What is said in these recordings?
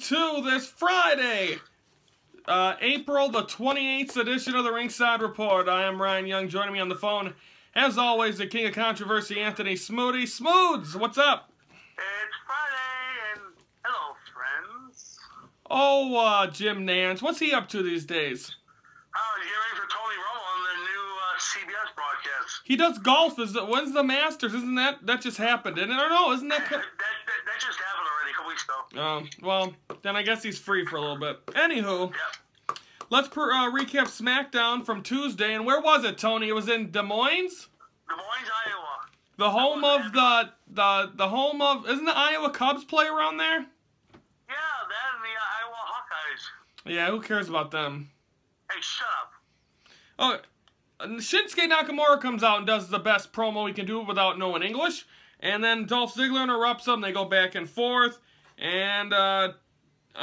to this Friday, April the 28th edition of the Ringside Report. I am Ryan Young. Joining me on the phone, as always, the king of controversy, Anthony Smoody. Smoods, what's up? It's Friday, and hello, friends. Oh, Jim Nance, what's he up to these days? Oh, he's getting ready for Tony Romo on the new CBS broadcast. He does golf. When's the Masters? Isn't that just happened? Didn't it? Or no, isn't that... That just happened already a couple weeks ago. Oh, well, then I guess he's free for a little bit. Anywho, Yep. let's recap Smackdown from Tuesday. And where was it, Tony? It was in Des Moines? Des Moines, Iowa. The home of the home of... Isn't the Iowa Cubs play around there? Yeah, that and the Iowa Hawkeyes. Yeah, who cares about them? Hey, shut up. Oh, Shinsuke Nakamura comes out and does the best promo he can do without knowing English. And then Dolph Ziggler interrupts him. They go back and forth. And I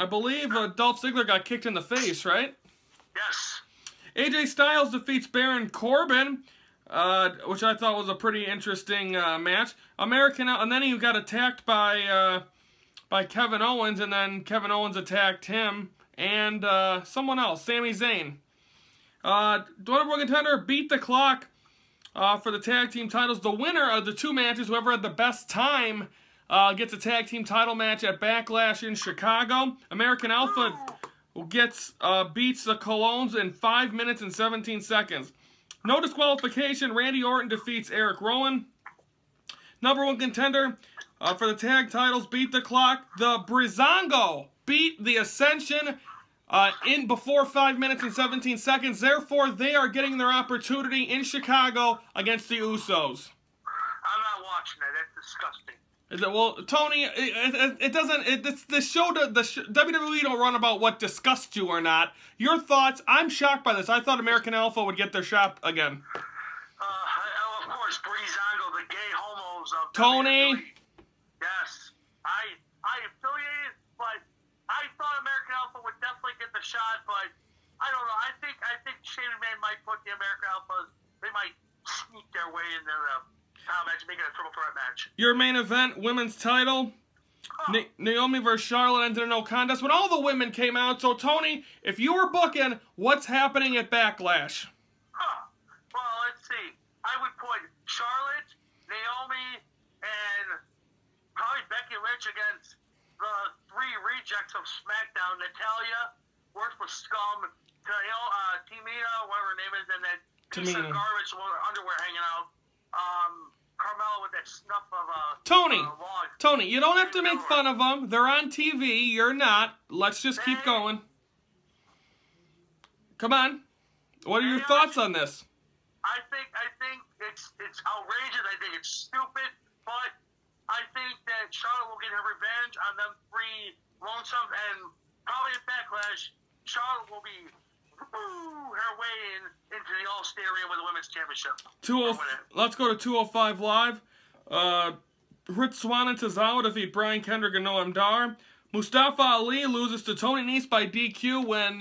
believe Dolph Ziggler got kicked in the face, right? Yes. AJ Styles defeats Baron Corbin, which I thought was a pretty interesting match. And then he got attacked by Kevin Owens, and then Kevin Owens attacked him and someone else, Sami Zayn. Number one contender beat the clock for the tag team titles. The winner of the two matches, whoever had the best time, gets a tag team title match at Backlash in Chicago. American Alpha beats the Colognes in 5 minutes and 17 seconds. No disqualification. Randy Orton defeats Eric Rowan. Number one contender for the tag titles beat the clock. The Breezango beat the Ascension in before 5 minutes and 17 seconds. Therefore, they are getting their opportunity in Chicago against the Usos. I'm not watching that. That's disgusting. Is it? Well, Tony, it doesn't. WWE don't run about what disgusts you or not. Your thoughts? I'm shocked by this. I thought American Alpha would get their shot again. Of course, Breezango, the gay homos of Tony. WWE. Yes, I affiliated, but I thought American Alpha would definitely get the shot, but I don't know. I think Shane McMahon might put the American Alphas. They might sneak their way into the match, making a triple threat match. Your main event, women's title. Naomi versus Charlotte ended in no contest when all the women came out. So, Tony, if you were booking, what's happening at Backlash? Well, let's see. I would put Charlotte, Naomi, and probably Becky Lynch against the three rejects of Smackdown. Natalia, worked with Scum, Tamina, whatever her name is, and then piece of garbage with her underwear hanging out. Carmella with that snuff of log. Tony, you don't have to make fun of them. They're on TV. You're not. Let's just keep going. Come on. What are your thoughts on this? I think it's outrageous. I think it's stupid. But I think that Charlotte will get her revenge on them three lonesomes, and probably at Backlash, Charlotte will be her way into the All-State Arena with the Women's Championship. Let's go to 205 Live. Rich Swann and Tozawa defeat Brian Kendrick and Noam Dar. Mustafa Ali loses to Tony Nese by DQ when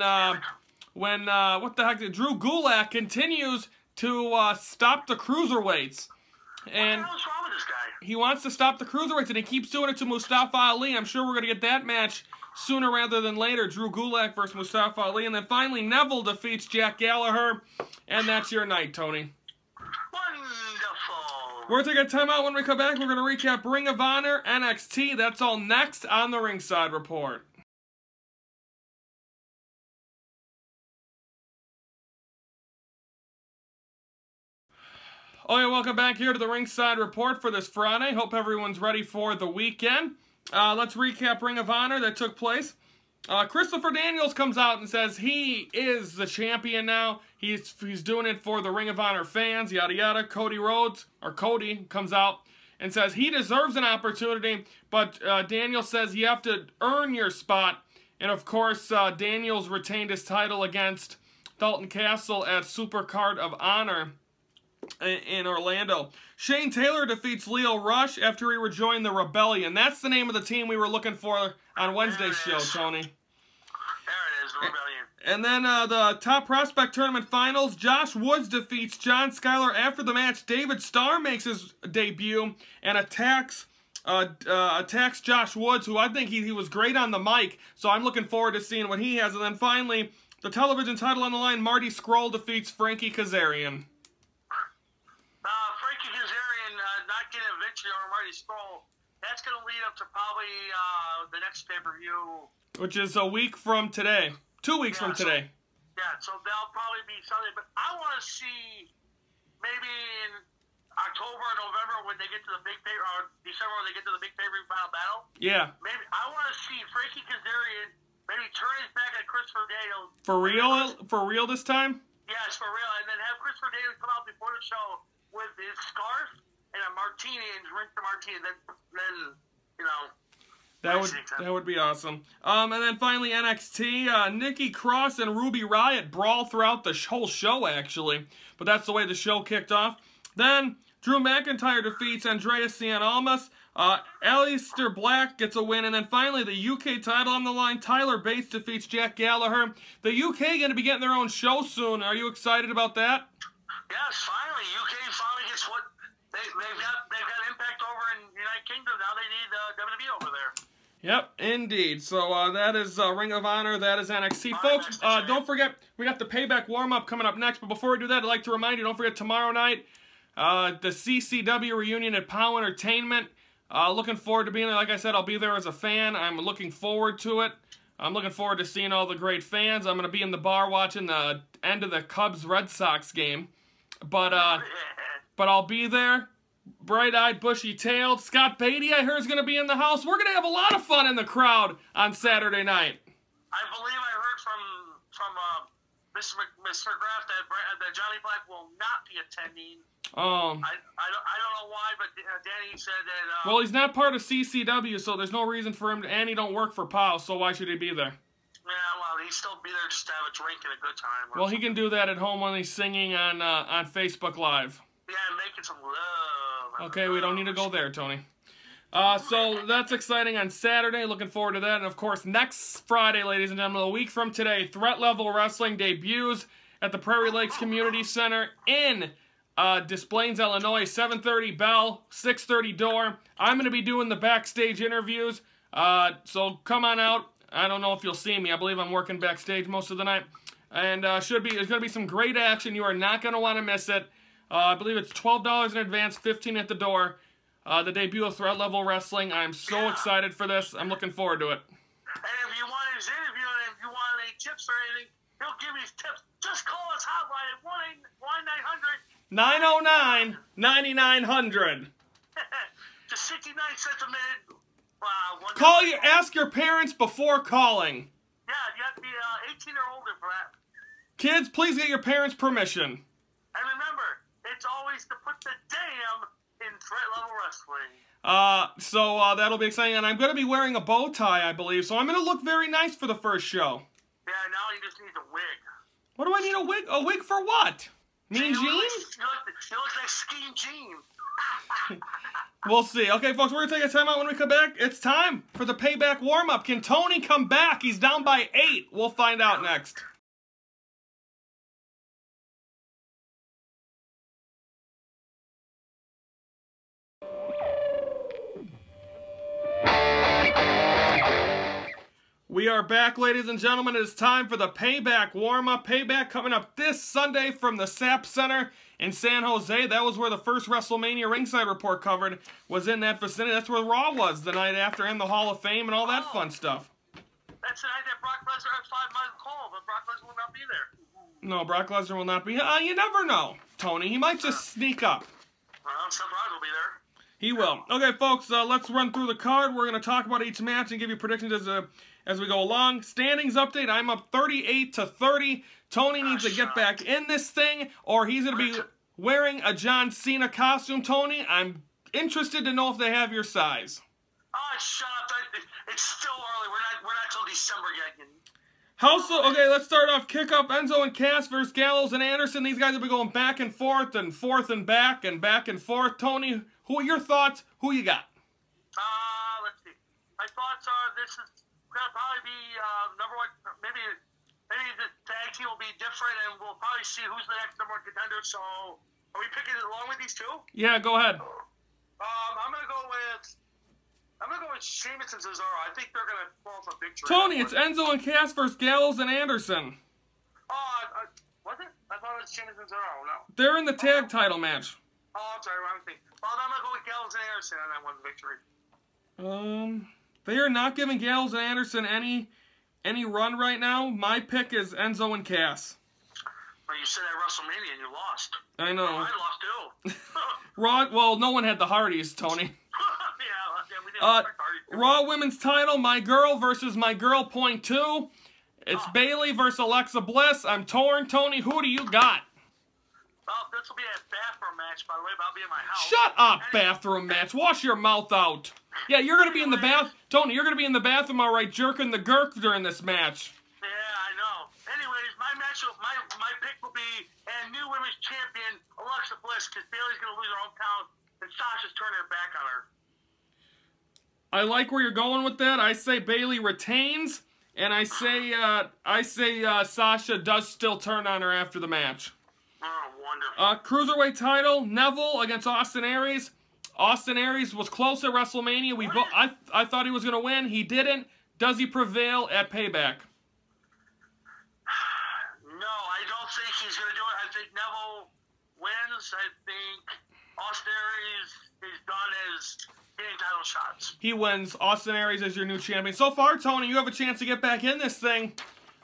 what the heck? Drew Gulak continues to stop the cruiserweights. And what the hell's wrong with this guy? He wants to stop the cruiserweights, and he keeps doing it to Mustafa Ali. I'm sure we're going to get that match sooner rather than later. Drew Gulak versus Mustafa Ali. And then finally, Neville defeats Jack Gallagher. And that's your night, Tony. Wonderful. We're taking a timeout. When we come back, we're going to recap Ring of Honor, NXT. That's all next on the Ringside Report. Oh yeah, welcome back here to the Ringside Report for this Friday. Hope everyone's ready for the weekend. Let's recap Ring of Honor that took place. Christopher Daniels comes out and says he is the champion now. He's doing it for the Ring of Honor fans, yada yada. Cody comes out and says he deserves an opportunity, but Daniels says you have to earn your spot. And of course, Daniels retained his title against Dalton Castle at Supercard of Honor in Orlando. Shane Taylor defeats Leo Rush after he rejoined the Rebellion. That's the name of the team we were looking for on Wednesday's show, Tony. There it is, the Rebellion. And then the Top Prospect Tournament Finals, Josh Woods defeats John Skyler. After the match, David Starr makes his debut and attacks attacks Josh Woods, who I think he was great on the mic, so I'm looking forward to seeing what he has. And then finally, the television title on the line, Marty Scurll defeats Frankie Kazarian. Frankie Kazarian not getting a victory over Marty Scurll. That's going to lead up to probably the next pay-per-view. Which is a week from today. 2 weeks from today. So that'll probably be Sunday. But I want to see maybe in October or November when they get to the big pay, or December when they get to the big pay-per-view final battle. Yeah. Maybe I want to see Frankie Kazarian maybe turn his back on Christopher Daniels. For real? For real this time? Yes, for real. And then have Christopher Daniels come out before the show with his scarf and a martini and drink the martini. Then you know. That would be awesome. And then finally NXT, Nikki Cross and Ruby Riott brawl throughout the whole show, actually. But that's the way the show kicked off. Then Drew McIntyre defeats Andreas Cien Aleister Black gets a win. And then finally the UK title on the line. Tyler Bates defeats Jack Gallagher. The UK going to be getting their own show soon. Are you excited about that? Yes, finally. UK finally gets what they've got Impact over in the United Kingdom. Now they need WWE over there. Yep, indeed. So that is Ring of Honor. That is NXT. Folks, don't forget, we got the Payback warm-up coming up next. But before we do that, I'd like to remind you, don't forget tomorrow night, the CCW reunion at POW Entertainment. Looking forward to being there. Like I said, I'll be there as a fan. I'm looking forward to it. I'm looking forward to seeing all the great fans. I'm going to be in the bar watching the end of the Cubs-Red Sox game. But I'll be there. Bright-eyed, bushy-tailed. Scott Beatty, I heard, is going to be in the house. We're going to have a lot of fun in the crowd on Saturday night. I believe I heard from Mr. McGrath that Johnny Black will not be attending. I don't know why, but Danny said that... well, he's not part of CCW, so there's no reason for him to... And he don't work for POW, so why should he be there? Yeah, well, he'd still be there just to have a drink and a good time. Well, he can do that at home when he's singing on Facebook Live. Yeah, making some love. Okay, we don't need to go there, Tony. So that's exciting on Saturday. Looking forward to that. And, of course, next Friday, ladies and gentlemen, a week from today, Threat Level Wrestling debuts at the Prairie Lakes Community Center in Des Plaines, Illinois. 7:30 bell, 6:30 door. I'm going to be doing the backstage interviews. So come on out. I don't know if you'll see me. I believe I'm working backstage most of the night. And there's going to be some great action. You are not going to want to miss it. I believe it's $12 in advance, $15 at the door. The debut of Threat Level Wrestling. I'm so excited for this. I'm looking forward to it. And if you want his interview and if you want any tips or anything, he'll give you his tips. Just call us hotline at 1-900-9900. Just 69 cents a minute. Ask your parents before calling. Yeah, you have to be 18 or older for that. Kids, please get your parents' permission. And remember, it's always to put the damn in Threat Level Wrestling. So that'll be exciting. And I'm going to be wearing a bow tie, I believe. So I'm going to look very nice for the first show. Yeah, now you just need a wig. What do I need a wig? A wig for what? Mean Gene? You look like Scheme Gene. We'll see. Okay, folks, we're going to take a time out when we come back. It's time for the Payback warm-up. Can Tony come back? He's down by 8. We'll find out next. We are back, ladies and gentlemen. It is time for the Payback warm-up. Payback coming up this Sunday from the SAP Center in San Jose. That was where the first WrestleMania Ringside Report covered, was in that vicinity. That's where Raw was the night after, and the Hall of Fame and all that fun stuff. That's the night that Brock Lesnar had 5 months call, but Brock Lesnar will not be there. No, Brock Lesnar will not be. You never know, Tony. He might just sneak up. Well, Seth Rollins will be there. He will. Okay, folks, let's run through the card. We're going to talk about each match and give you predictions as we go along. Standings update, I'm up 38-30. Tony needs to get back in this thing, or he's going to be wearing a John Cena costume. Tony, I'm interested to know if they have your size. Oh, shut up. It's still early. We're not till December yet. Okay, let's start off. Kick up Enzo and Cass versus Gallows and Anderson. These guys will be going back and forth and back and forth. Tony, who are your thoughts? Who you got? Let's see. My thoughts are this is going to probably be number one. Maybe the tag team will be different, and we'll probably see who's the next number one contender. So, are we picking it along with these two? Yeah, go ahead. I'm going to go with with Sheamus and Cesaro. I think they're going to fall for victory. Tony, it's Enzo and Cass versus Gallows and Anderson. Was it? I thought it was Sheamus and Cesaro. No. They're in the tag title match. Oh, I'm sorry. Wrong thing. Well, then I'm going to go with Gallows and Anderson on that one victory. They are not giving Gallows and Anderson any run right now. My pick is Enzo and Cass. But you said at WrestleMania and you lost. I know. I lost too. Well, no one had the Hardys, Tony. Yeah, we didn't expect Hardy. Raw Women's title, my girl versus my girl, point 2. It's Bayley versus Alexa Bliss. I'm torn, Tony. Who do you got? Well, this will be a bathroom match, by the way, but I'll be in my house. Shut up, bathroom match. Wash your mouth out. Yeah, you're going to be in the Tony, you're going to be in the bathroom, all right, jerking the gurk during this match. Yeah, I know. Anyways, my pick will be a new women's champion, Alexa Bliss, because Bayley's going to lose her hometown, and Sasha's turning her back on her. I like where you're going with that. I say Bayley retains, and I say Sasha does still turn on her after the match. Oh, wonderful. Cruiserweight title, Neville against Austin Aries. Austin Aries was close at WrestleMania. I thought he was going to win. He didn't. Does he prevail at Payback? No, I don't think he's going to do it. I think Neville wins. I think Austin Aries is done as getting title shots. He wins. Austin Aries is your new champion. So far, Tony, you have a chance to get back in this thing.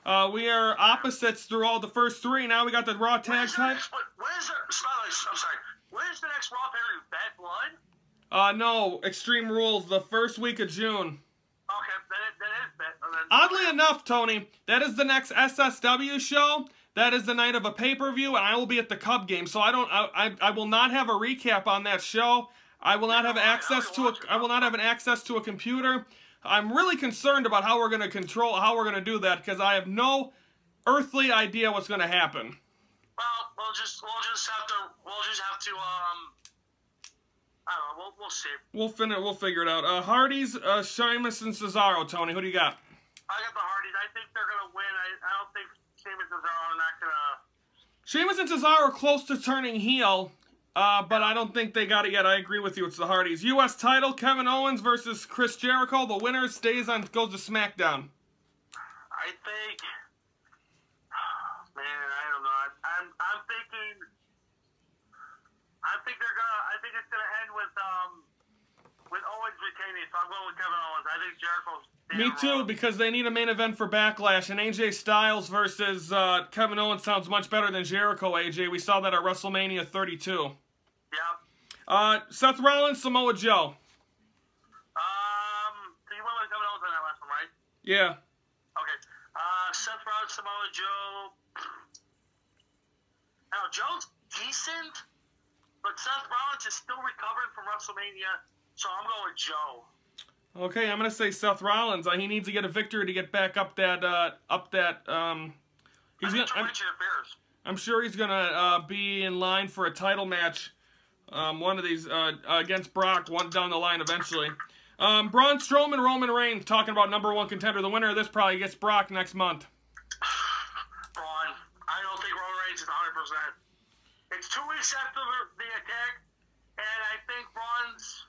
We are opposites through all the first 3. Now we got the Raw tag title. When is the next Raw pay-per-view? Bad Blood? No. Extreme Rules, the first week of June. Okay, that is bad. Oddly enough, Tony, that is the next SSW show. That is the night of a pay-per-view, and I will be at the Cub game. So I will not have a recap on that show. I will not have access to a computer. I'm really concerned about how we're going to do that, because I have no earthly idea what's going to happen. Well, we'll just have to I don't know, we'll see. We'll figure it out. Hardy's, Sheamus, and Cesaro, Tony. Who do you got? I got the Hardys. I think they're going to win. I don't think Sheamus and Cesaro are not going to... Sheamus and Cesaro are close to turning heel, but I don't think they got it yet. I agree with you. It's the Hardys. U.S. title, Kevin Owens versus Chris Jericho. The winner goes to SmackDown. I think... Man, I don't know. I'm thinking... I think it's gonna end with Owens retaining, so I'm going with Kevin Owens. I think Jericho's... Me too, because they need a main event for Backlash, and AJ Styles versus Kevin Owens sounds much better than Jericho, AJ. We saw that at WrestleMania 32. Yeah. Seth Rollins, Samoa Joe. So you went with Kevin Owens on that last one, right? Yeah. Okay. Seth Rollins, Samoa Joe. Now, Joe's decent, but Seth Rollins is still recovering from WrestleMania, so I'm going with Joe. Okay, I'm gonna say Seth Rollins. He needs to get a victory to get back up that. I'm sure he's gonna be in line for a title match. One of these against Brock, one down the line eventually. Braun Strowman, Roman Reigns, talking about #1 contender. The winner of this probably gets Brock next month. Braun. I don't think Roman Reigns is 100%. It's 2 weeks after the attack, and I think Braun's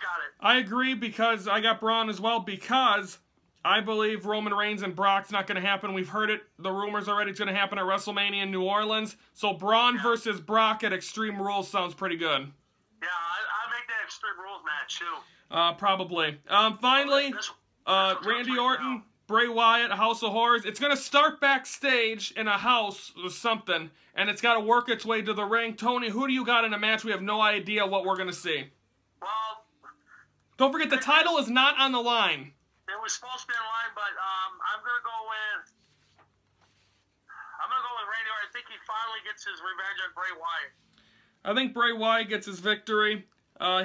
got it. I agree, because I got Braun as well, because I believe Roman Reigns and Brock's not going to happen. We've heard it, the rumors already, it's going to happen at WrestleMania in New Orleans. So Braun versus Brock at Extreme Rules sounds pretty good. Yeah, I make that Extreme Rules match too. Probably. Finally, Randy Orton, Bray Wyatt, House of Horrors. It's going to start backstage in a house or something, and it's got to work its way to the ring. Tony, who do you got in a match? We have no idea what we're going to see. Well, don't forget, the title is not on the line. It was supposed to be on the line, but I'm gonna go with Randy Orton. I think he finally gets his revenge on Bray Wyatt. I think Bray Wyatt gets his victory.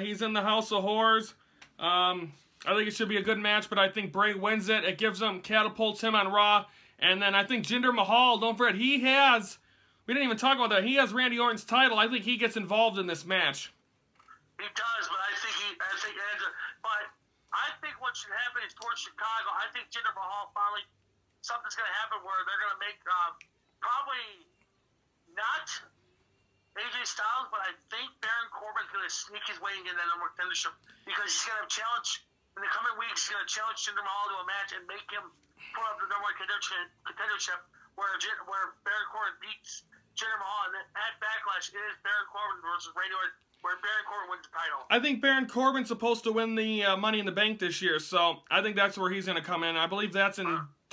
He's in the House of Horrors. I think it should be a good match, but I think Bray wins it. It catapults him on Raw. And then I think Jinder Mahal, don't forget, we didn't even talk about that. He has Randy Orton's title. I think he gets involved in this match. He does, but I think what should happen is towards Chicago. I think Jinder Mahal finally, something's going to happen where they're going to make probably not AJ Styles, but I think Baron Corbin's going to sneak his way into that number one contendership because he's going to challenge in the coming weeks. He's going to challenge Jinder Mahal to a match and make him put up the number one contendership where Baron Corbin beats Jinder Mahal, and then at Backlash it is Baron Corbin versus Randy Orton, where Baron Corbin wins the title. I think Baron Corbin's supposed to win the Money in the Bank this year, so I think that's where he's going to come in. I believe that's in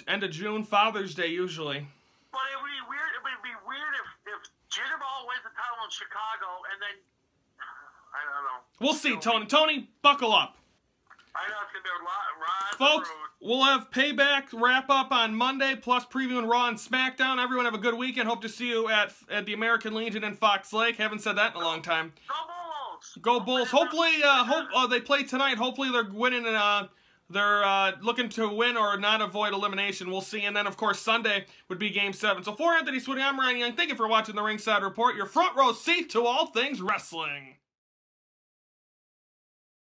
end of June, Father's Day usually. But it would be weird. It would be weird if Jinder Mahal wins the title in Chicago, and then I don't know. We'll see, Tony. Tony, buckle up. I know it's going to be a lot. Folks, we'll have Payback wrap up on Monday, plus previewing Raw and Smackdown. Everyone have a good weekend. Hope to see you at the American Legion in Fox Lake. Haven't said that in a long time. Go Bulls! Go Bulls. Hopefully, they play tonight. Hopefully they're winning and they're looking to win or not avoid elimination. We'll see. And then, of course, Sunday would be Game 7. So for Anthony Sweeney, I'm Ryan Young. Thank you for watching the Ringside Report, your front row seat to all things wrestling.